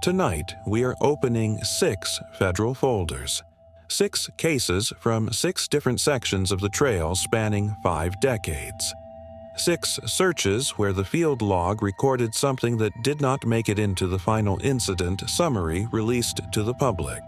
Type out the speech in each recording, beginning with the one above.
Tonight, we are opening 6 federal folders, 6 cases from 6 different sections of the trail spanning 5 decades. 6 searches where the field log recorded something that did not make it into the final incident summary released to the public.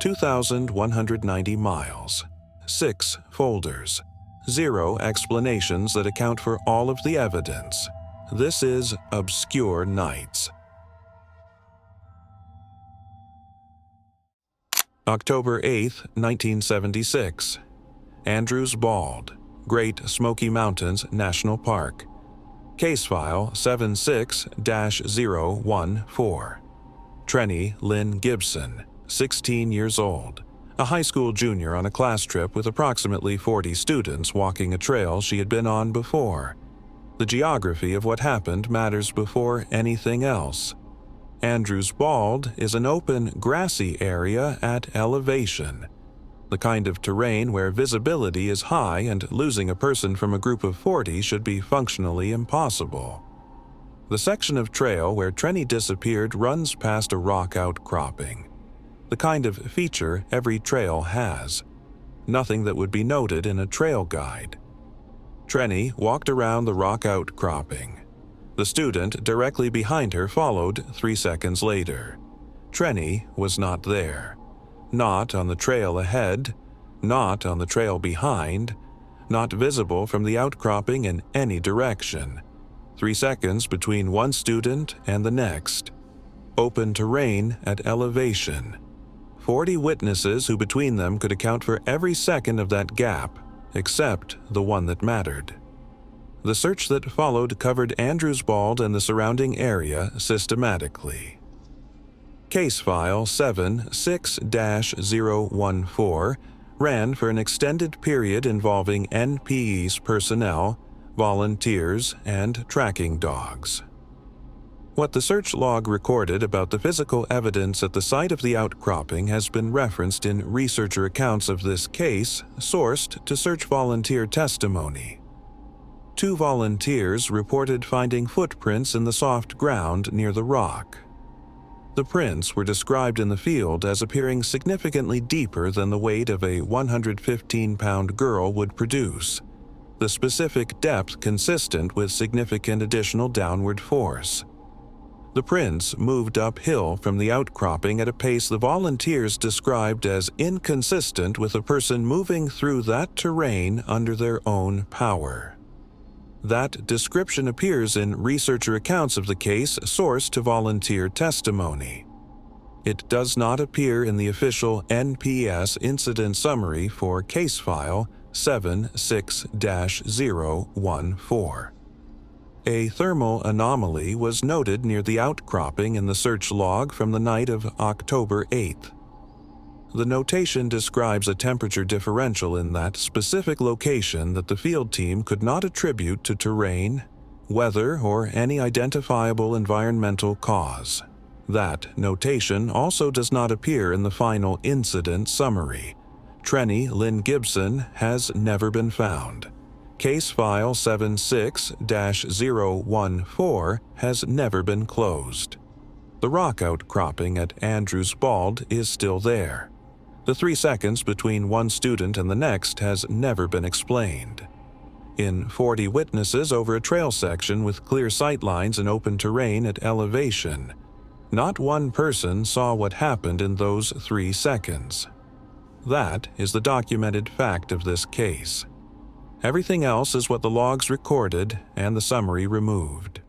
2,190 miles, 6 folders, 0 explanations that account for all of the evidence. This is Obscure Nights. October 8, 1976. Andrews Bald, Great Smoky Mountains National Park. Case file 76-014. Trenny Lynn Gibson, 16 years old, a high school junior on a class trip with approximately 40 students walking a trail she had been on before. The geography of what happened matters before anything else. Andrews Bald is an open, grassy area at elevation, the kind of terrain where visibility is high and losing a person from a group of 40 should be functionally impossible. The section of trail where Trenny disappeared runs past a rock outcropping, the kind of feature every trail has, nothing that would be noted in a trail guide. Trenny walked around the rock outcropping. The student directly behind her followed 3 seconds later. Trenny was not there. Not on the trail ahead, not on the trail behind, not visible from the outcropping in any direction. 3 seconds between one student and the next. Open terrain at elevation. 40 witnesses who between them could account for every second of that gap, except the one that mattered. The search that followed covered Andrews Bald and the surrounding area systematically. Case file 76-014 ran for an extended period involving NPE's personnel, volunteers, and tracking dogs. What the search log recorded about the physical evidence at the site of the outcropping has been referenced in researcher accounts of this case, sourced to search volunteer testimony. 2 volunteers reported finding footprints in the soft ground near the rock. The prints were described in the field as appearing significantly deeper than the weight of a 115-pound girl would produce, the specific depth consistent with significant additional downward force. The prints moved uphill from the outcropping at a pace the volunteers described as inconsistent with a person moving through that terrain under their own power. That description appears in researcher accounts of the case sourced to volunteer testimony. It does not appear in the official NPS incident summary for case file 76-014. A thermal anomaly was noted near the outcropping in the search log from the night of October 8th. The notation describes a temperature differential in that specific location that the field team could not attribute to terrain, weather, or any identifiable environmental cause. That notation also does not appear in the final incident summary. Trenny Lynn Gibson has never been found. Case file 76-014 has never been closed. The rock outcropping at Andrews Bald is still there. The 3 seconds between one student and the next has never been explained. In 40 witnesses over a trail section with clear sightlines and open terrain at elevation, not one person saw what happened in those 3 seconds. That is the documented fact of this case. Everything else is what the logs recorded and the summary removed.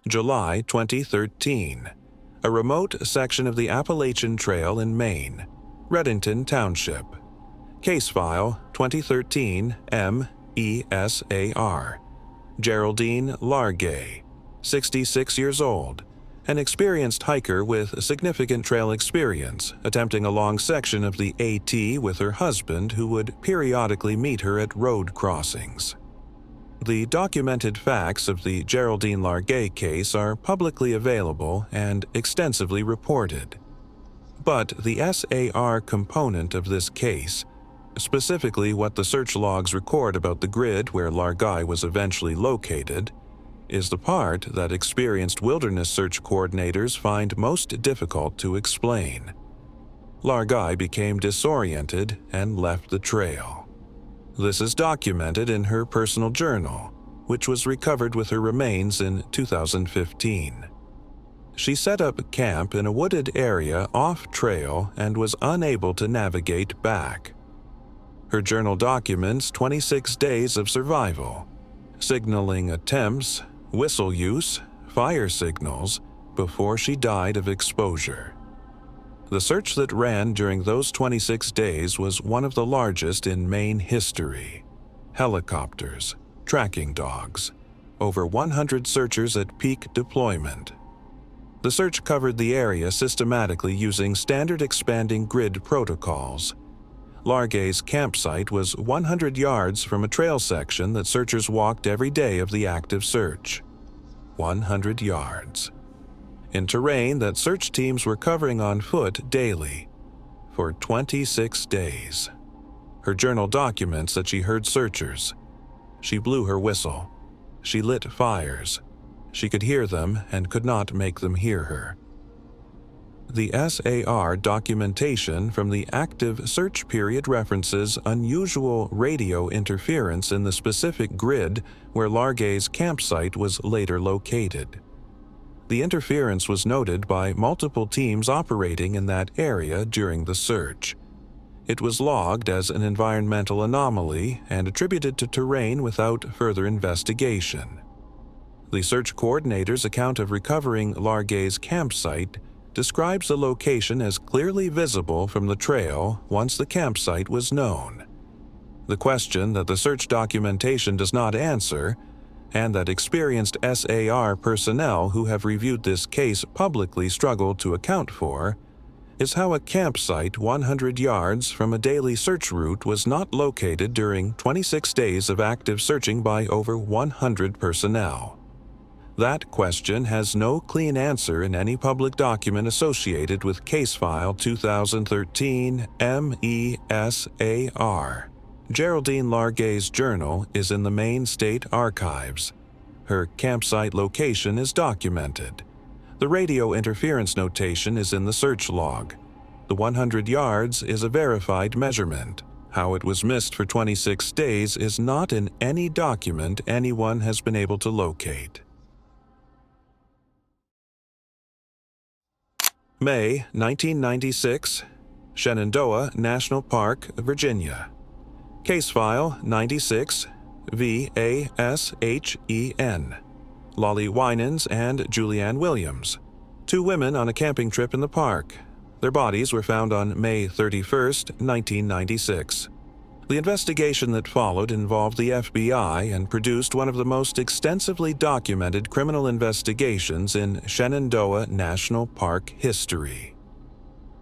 July 2013. A remote section of the Appalachian Trail in Maine, Redington Township. Case file 2013 MESAR. Geraldine Largay, 66 years old, an experienced hiker with significant trail experience, attempting a long section of the AT with her husband who would periodically meet her at road crossings. The documented facts of the Geraldine Largay case are publicly available and extensively reported. But the SAR component of this case, specifically what the search logs record about the grid where Largay was eventually located, is the part that experienced wilderness search coordinators find most difficult to explain. Largay became disoriented and left the trail. This is documented in her personal journal, which was recovered with her remains in 2015. She set up camp in a wooded area off-trail and was unable to navigate back. Her journal documents 26 days of survival, signaling attempts, whistle use, fire signals, before she died of exposure. The search that ran during those 26 days was one of the largest in Maine history. Helicopters, tracking dogs, over 100 searchers at peak deployment. The search covered the area systematically using standard expanding grid protocols. Largay's campsite was 100 yards from a trail section that searchers walked every day of the active search. 100 yards. In terrain that search teams were covering on foot daily for 26 days. Her journal documents that she heard searchers. She blew her whistle. She lit fires. She could hear them and could not make them hear her. The SAR documentation from the active search period references unusual radio interference in the specific grid where Largay's campsite was later located. The interference was noted by multiple teams operating in that area during the search. It was logged as an environmental anomaly and attributed to terrain without further investigation. The search coordinator's account of recovering Largay's campsite describes the location as clearly visible from the trail once the campsite was known. The question that the search documentation does not answer, and that experienced SAR personnel who have reviewed this case publicly struggle to account for, is how a campsite 100 yards from a daily search route was not located during 26 days of active searching by over 100 personnel. That question has no clean answer in any public document associated with Case File 2013 MESAR. Geraldine Largay's journal is in the Maine State Archives. Her campsite location is documented. The radio interference notation is in the search log. The 100 yards is a verified measurement. How it was missed for 26 days is not in any document anyone has been able to locate. May 1996, Shenandoah National Park, Virginia. Case File 96 VASHEN. Lollie Winans and Julianne Williams. 2 women on a camping trip in the park. Their bodies were found on May 31, 1996. The investigation that followed involved the FBI and produced one of the most extensively documented criminal investigations in Shenandoah National Park history.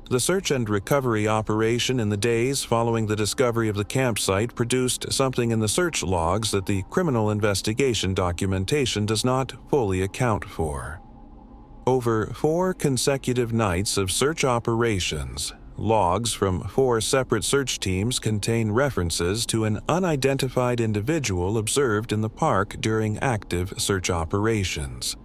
The search and recovery operation in the days following the discovery of the campsite produced something in the search logs that the criminal investigation documentation does not fully account for. Over 4 consecutive nights of search operations, logs from 4 separate search teams contain references to an unidentified individual observed in the park during active search operations.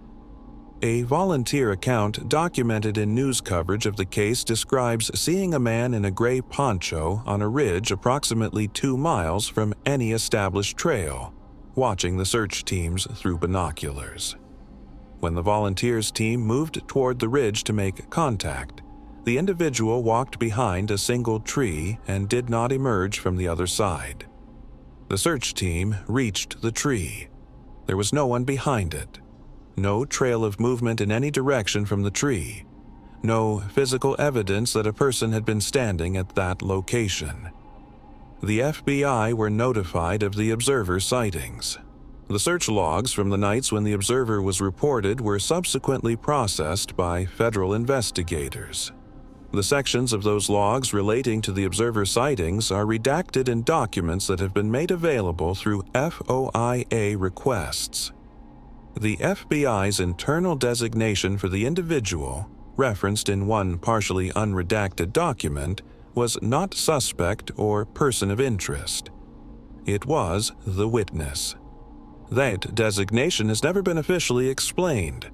A volunteer account documented in news coverage of the case describes seeing a man in a gray poncho on a ridge approximately 2 miles from any established trail, watching the search teams through binoculars. When the volunteers team moved toward the ridge to make contact, the individual walked behind a single tree and did not emerge from the other side. The search team reached the tree. There was no one behind it. No trail of movement in any direction from the tree. No physical evidence that a person had been standing at that location. The FBI were notified of the observer sightings. The search logs from the nights when the observer was reported were subsequently processed by federal investigators. The sections of those logs relating to the observer sightings are redacted in documents that have been made available through FOIA requests. The FBI's internal designation for the individual, referenced in one partially unredacted document, was not suspect or person of interest. It was the witness. That designation has never been officially explained.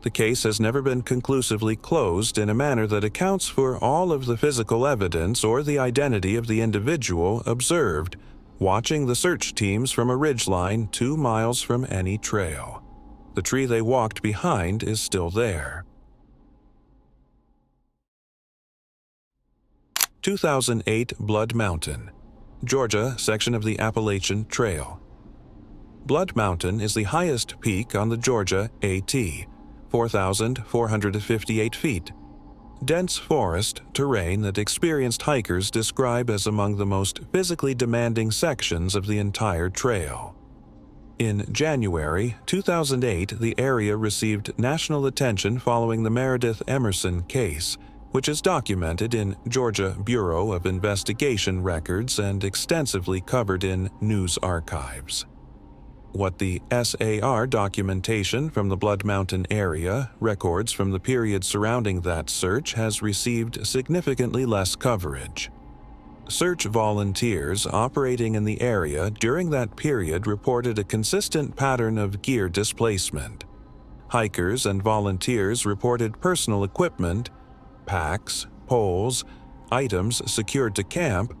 The case has never been conclusively closed in a manner that accounts for all of the physical evidence or the identity of the individual observed, watching the search teams from a ridgeline 2 miles from any trail. The tree they walked behind is still there. 2008 Blood Mountain, Georgia section of the Appalachian Trail. Blood Mountain is the highest peak on the Georgia AT, 4,458 feet. Dense forest terrain that experienced hikers describe as among the most physically demanding sections of the entire trail. In January 2008, the area received national attention following the Meredith Emerson case, which is documented in Georgia Bureau of Investigation records and extensively covered in news archives. What the SAR documentation from the Blood Mountain area records from the period surrounding that search has received significantly less coverage. Search volunteers operating in the area during that period reported a consistent pattern of gear displacement. Hikers and volunteers reported personal equipment, packs, poles, items secured to camp,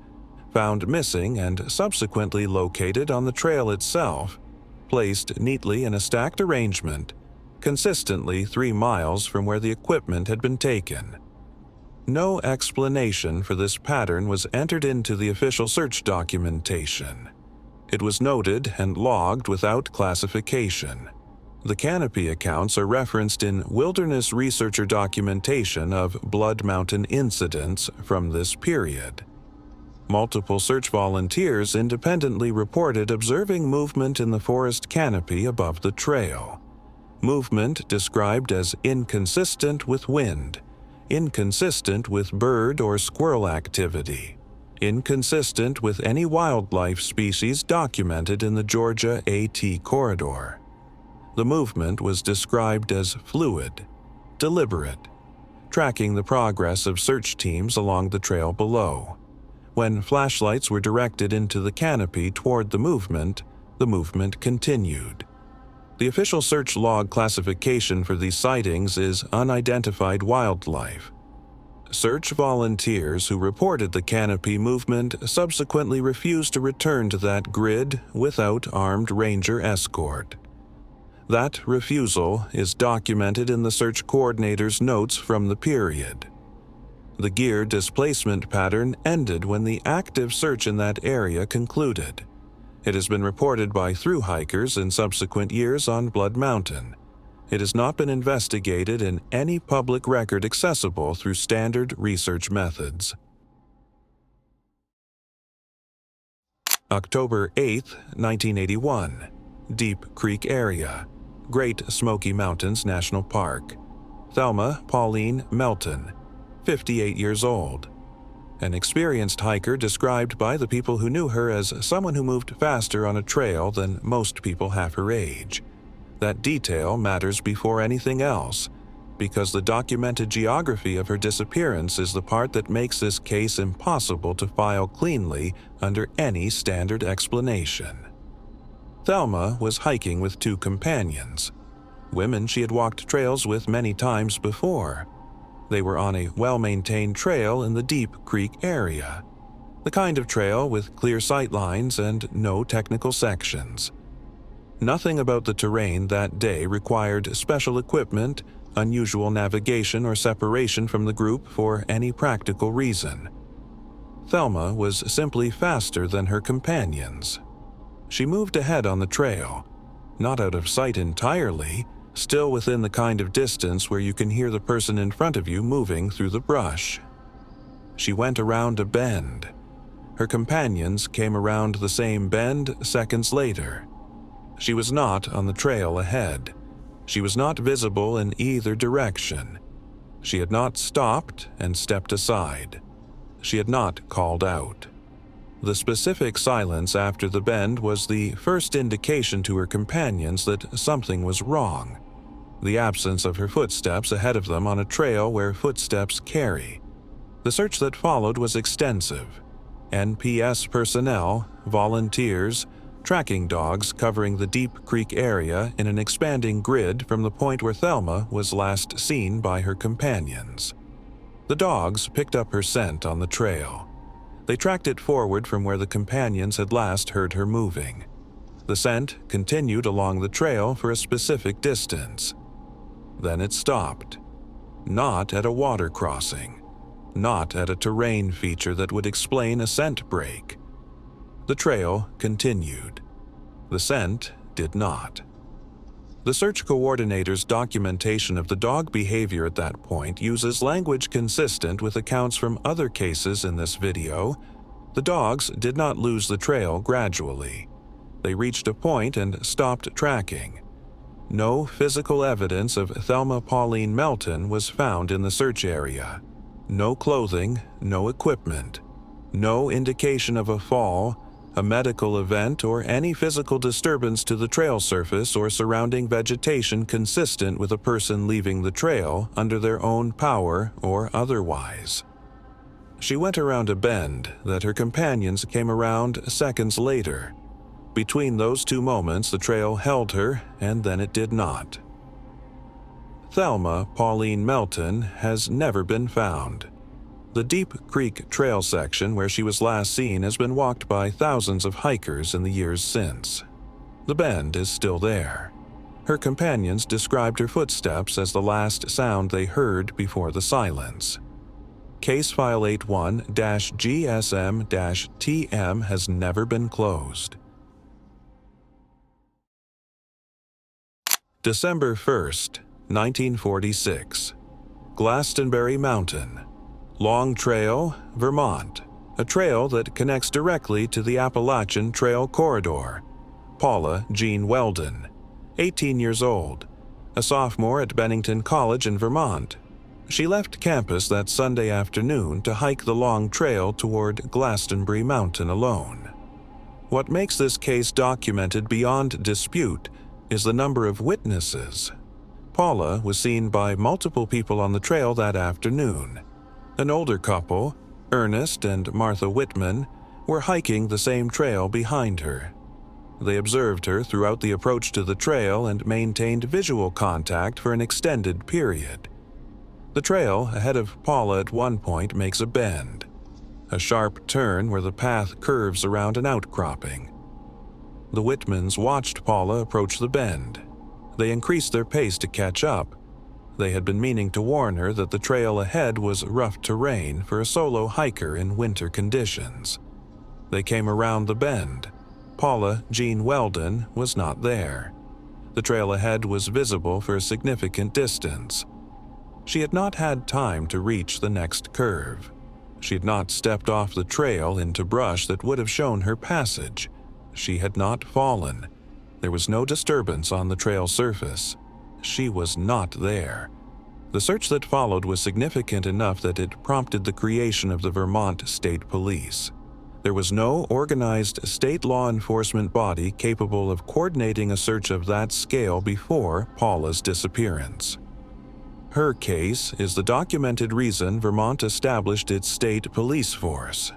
found missing and subsequently located on the trail itself, placed neatly in a stacked arrangement, consistently 3 miles from where the equipment had been taken. No explanation for this pattern was entered into the official search documentation. It was noted and logged without classification. The canopy accounts are referenced in wilderness researcher documentation of Blood Mountain incidents from this period. Multiple search volunteers independently reported observing movement in the forest canopy above the trail. Movement described as inconsistent with wind, inconsistent with bird or squirrel activity, inconsistent with any wildlife species documented in the Georgia AT corridor. The movement was described as fluid, deliberate, tracking the progress of search teams along the trail below. When flashlights were directed into the canopy toward the movement continued. The official search log classification for these sightings is unidentified wildlife. Search volunteers who reported the canopy movement subsequently refused to return to that grid without armed ranger escort. That refusal is documented in the search coordinator's notes from the period. The gear displacement pattern ended when the active search in that area concluded. It has been reported by through hikers in subsequent years on Blood Mountain. It has not been investigated in any public record accessible through standard research methods. October 8, 1981, Deep Creek Area, Great Smoky Mountains National Park. Thelma, Pauline, Melton, 58 years old. An experienced hiker described by the people who knew her as someone who moved faster on a trail than most people half her age. That detail matters before anything else, because the documented geography of her disappearance is the part that makes this case impossible to file cleanly under any standard explanation. Thelma was hiking with 2 companions, women she had walked trails with many times before. They were on a well-maintained trail in the Deep Creek area, the kind of trail with clear sight lines and no technical sections. Nothing about the terrain that day required special equipment, unusual navigation, or separation from the group for any practical reason. Thelma was simply faster than her companions. She moved ahead on the trail, not out of sight entirely, still within the kind of distance where you can hear the person in front of you moving through the brush. She went around a bend. Her companions came around the same bend seconds later. She was not on the trail ahead. She was not visible in either direction. She had not stopped and stepped aside. She had not called out. The specific silence after the bend was the first indication to her companions that something was wrong. The absence of her footsteps ahead of them on a trail where footsteps carry. The search that followed was extensive. NPS personnel, volunteers, tracking dogs covering the Deep Creek area in an expanding grid from the point where Thelma was last seen by her companions. The dogs picked up her scent on the trail. They tracked it forward from where the companions had last heard her moving. The scent continued along the trail for a specific distance. Then it stopped. Not at a water crossing. Not at a terrain feature that would explain a scent break. The trail continued. The scent did not. The search coordinator's documentation of the dog behavior at that point uses language consistent with accounts from other cases in this video. The dogs did not lose the trail gradually. They reached a point and stopped tracking. No physical evidence of Thelma Pauline Melton was found in the search area. No clothing, no equipment, no indication of a fall, a medical event, or any physical disturbance to the trail surface or surrounding vegetation consistent with a person leaving the trail under their own power or otherwise. She went around a bend that her companions came around seconds later. Between those two moments, the trail held her, and then it did not. Thelma Pauline Melton has never been found. The Deep Creek Trail section where she was last seen has been walked by thousands of hikers in the years since. The bend is still there. Her companions described her footsteps as the last sound they heard before the silence. Case File 81-GSM-TM has never been closed. December 1st, 1946. Glastenbury Mountain. Long Trail, Vermont. A trail that connects directly to the Appalachian Trail corridor. Paula Jean Welden, 18 years old. A sophomore at Bennington College in Vermont. She left campus that Sunday afternoon to hike the long trail toward Glastenbury Mountain alone. What makes this case documented beyond dispute is the number of witnesses. Paula was seen by multiple people on the trail that afternoon. An older couple, Ernest and Martha Whitman, were hiking the same trail behind her. They observed her throughout the approach to the trail and maintained visual contact for an extended period. The trail ahead of Paula at one point makes a bend, a sharp turn where the path curves around an outcropping. The Whitmans watched Paula approach the bend. They increased their pace to catch up. They had been meaning to warn her that the trail ahead was rough terrain for a solo hiker in winter conditions. They came around the bend. Paula Jean Welden was not there. The trail ahead was visible for a significant distance. She had not had time to reach the next curve. She had not stepped off the trail into brush that would have shown her passage. She had not fallen. There was no disturbance on the trail surface. She was not there. The search that followed was significant enough that it prompted the creation of the Vermont State Police. There was no organized state law enforcement body capable of coordinating a search of that scale before Paula's disappearance. Her case is the documented reason Vermont established its state police force.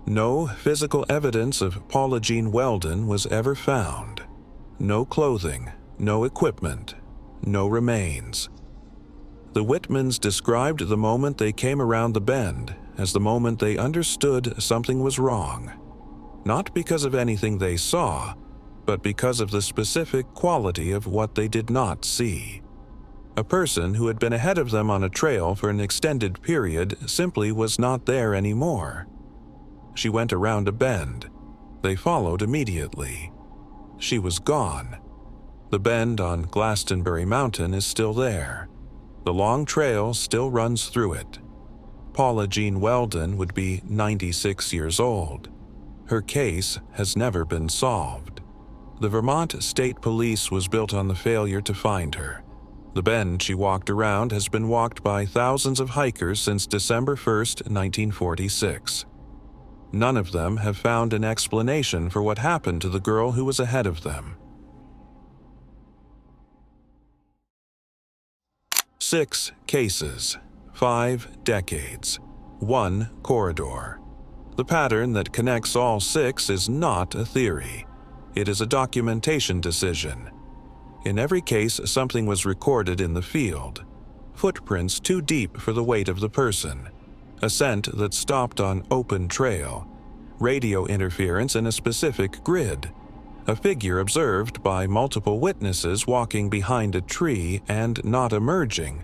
No physical evidence of Paula Jean Welden was ever found. No clothing, no equipment, no remains. The Whitmans described the moment they came around the bend as the moment they understood something was wrong. Not because of anything they saw, but because of the specific quality of what they did not see. A person who had been ahead of them on a trail for an extended period simply was not there anymore. She went around a bend. They followed immediately. She was gone. The bend on Glastenbury Mountain is still there. The long trail still runs through it. Paula Jean Welden would be 96 years old. Her case has never been solved. The Vermont State Police was built on the failure to find her. The bend she walked around has been walked by thousands of hikers since December 1st, 1946. None of them have found an explanation for what happened to the girl who was ahead of them. 6 cases, 5 decades, 1 corridor. The pattern that connects all 6 is not a theory. It is a documentation decision. In every case, something was recorded in the field. Footprints too deep for the weight of the person. A scent that stopped on open trail. Radio interference in a specific grid. A figure observed by multiple witnesses walking behind a tree and not emerging.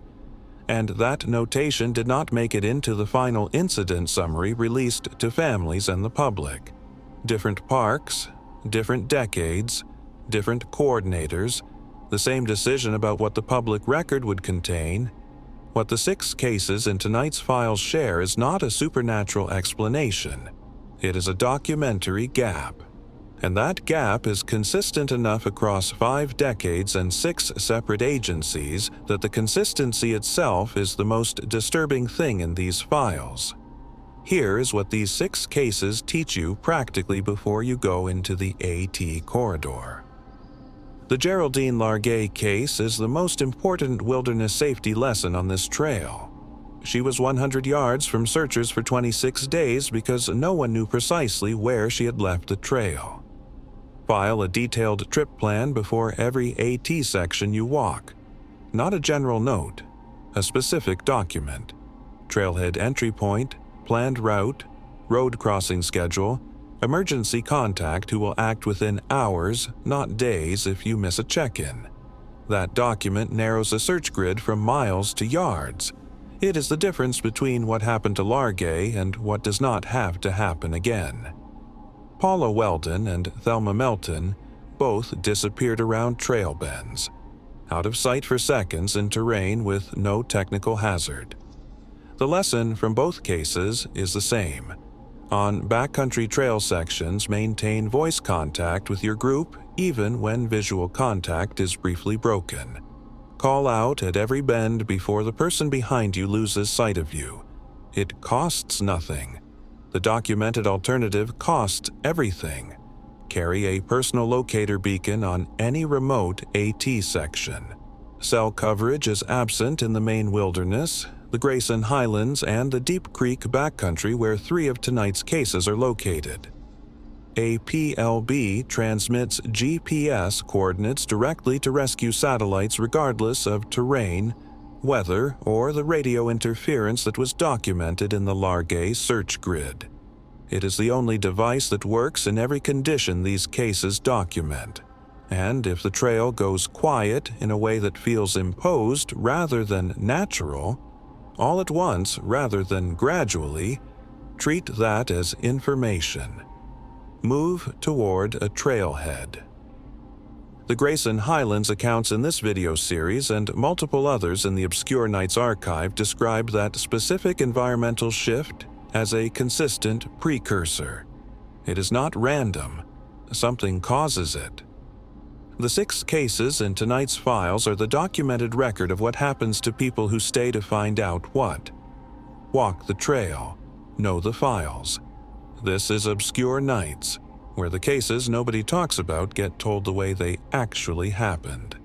And that notation did not make it into the final incident summary released to families and the public. Different parks, different decades, different coordinators, the same decision about what the public record would contain. What the 6 cases in tonight's files share is not a supernatural explanation. It is a documentary gap. And that gap is consistent enough across 5 decades and 6 separate agencies that the consistency itself is the most disturbing thing in these files. Here is what these 6 cases teach you practically before you go into the AT corridor. The Geraldine Largay case is the most important wilderness safety lesson on this trail. She was 100 yards from searchers for 26 days because no one knew precisely where she had left the trail. File a detailed trip plan before every AT section you walk. Not a general note, a specific document. Trailhead entry point, planned route, road crossing schedule, emergency contact who will act within hours, not days if you miss a check-in. That document narrows a search grid from miles to yards. It is the difference between what happened to Largay and what does not have to happen again. Paula Welden and Thelma Melton both disappeared around trail bends, out of sight for seconds in terrain with no technical hazard. The lesson from both cases is the same. On backcountry trail sections, maintain voice contact with your group even when visual contact is briefly broken. Call out at every bend before the person behind you loses sight of you. It costs nothing. The documented alternative costs everything. Carry a personal locator beacon on any remote AT section. Cell coverage is absent in the Maine wilderness, the Grayson Highlands, and the Deep Creek backcountry where 3 of tonight's cases are located. A PLB transmits GPS coordinates directly to rescue satellites regardless of terrain, weather, or the radio interference that was documented in the Largay search grid. It is the only device that works in every condition these cases document. And if the trail goes quiet in a way that feels imposed rather than natural, all at once rather than gradually, treat that as information. Move toward a trailhead. The Grayson Highlands accounts in this video series and multiple others in the Obscure Nights archive describe that specific environmental shift as a consistent precursor. It is not random. Something causes it. The 6 cases in tonight's files are the documented record of what happens to people who stay to find out what. Walk the trail. Know the files. This is Obscure Nights, where the cases nobody talks about get told the way they actually happened.